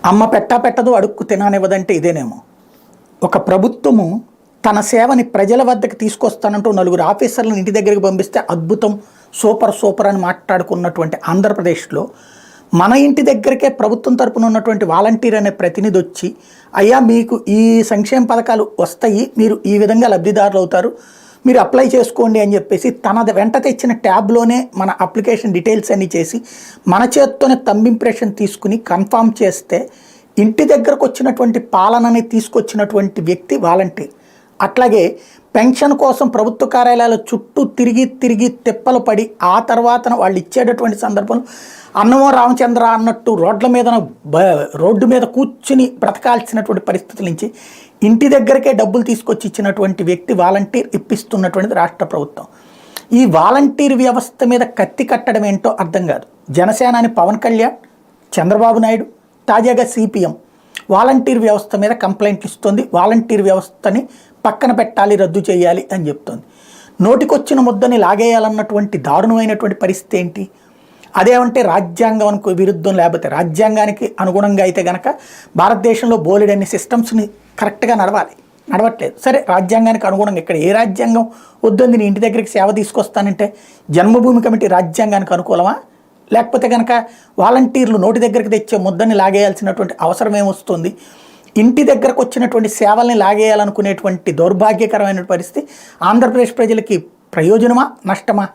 అమ్మ పెట్టదు అడుక్కు తిననివ్వదంటే ఇదేనేమో. ఒక ప్రభుత్వము తన సేవని ప్రజల వద్దకు తీసుకొస్తానంటూ నలుగురు ఆఫీసర్లను ఇంటి దగ్గరికి పంపిస్తే అద్భుతం, సూపర్ అని మాట్లాడుకున్నటువంటి ఆంధ్రప్రదేశ్లో మన ఇంటి దగ్గరికే ప్రభుత్వం తరపున ఉన్నటువంటి వాలంటీర్ అనే ప్రతినిధి వచ్చి, అయ్యా మీకు ఈ సంక్షేమ పథకాలు వస్తాయి, మీరు ఈ విధంగా లబ్ధిదారులు అవుతారు, మీరు అప్లై చేసుకోండి అని చెప్పేసి తన వెంట తెచ్చిన ట్యాబ్లోనే మన అప్లికేషన్ డీటెయిల్స్ అన్నీ చేసి మన చేత్తోనే థంబ్ ఇంప్రెషన్ తీసుకుని కన్ఫామ్ చేస్తే ఇంటి దగ్గరకు వచ్చినటువంటి పాలనని తీసుకొచ్చినటువంటి వ్యక్తి వాలంటీర్. అట్లాగే పెన్షన్ కోసం ప్రభుత్వ కార్యాలయాల చుట్టూ తిరిగి తిప్పలు పడి ఆ తర్వాత వాళ్ళు ఇచ్చేటటువంటి సందర్భంలో అన్నమో రామచంద్ర అన్నట్టు రోడ్డు మీద కూర్చుని బ్రతకాల్సినటువంటి పరిస్థితుల నుంచి ఇంటి దగ్గరకే డబ్బులు తీసుకొచ్చి ఇచ్చినటువంటి వ్యక్తి వాలంటీర్ ఇప్పిస్తున్నటువంటిది రాష్ట్ర ప్రభుత్వం. ఈ వాలంటీర్ వ్యవస్థ మీద కత్తి కట్టడం ఏంటో అర్థం కాదు. జనసేనాని పవన్ కళ్యాణ్, చంద్రబాబు నాయుడు, తాజాగా సిపిఎం వాలంటీర్ వ్యవస్థ మీద కంప్లైంట్లు ఇస్తుంది. వాలంటీర్ వ్యవస్థని పక్కన పెట్టాలి, రద్దు చేయాలి అని చెప్తోంది. నోటికొచ్చిన ముద్దని లాగేయాలన్నటువంటి దారుణమైనటువంటి పరిస్థితి ఏంటి? అదేమంటే రాజ్యాంగానికి విరుద్ధం, లేకపోతే రాజ్యాంగానికి అనుగుణంగా అయితే కనుక భారతదేశంలో బోలెడన్ని సిస్టమ్స్ని కరెక్ట్గా నడవట్లేదు. సరే, రాజ్యాంగానికి అనుగుణంగా ఇక్కడ ఏ రాజ్యాంగం వద్దంది నీ ఇంటి దగ్గరికి సేవ తీసుకొస్తానంటే? జన్మభూమి కమిటీ రాజ్యాంగానికి అనుకూలమా? లేకపోతే కనుక వాలంటీర్లు నోటి దగ్గరికి తెచ్చే ముద్దని లాగేయాల్సినటువంటి అవసరం ఏమొస్తుంది? ఇంటి దగ్గరకు వచ్చినటువంటి సేవల్ని లాగేయాలనుకునేటువంటి దౌర్భాగ్యకరమైన పరిస్థితి ఆంధ్రప్రదేశ్ ప్రజలకి ప్రయోజనమా, నష్టమా?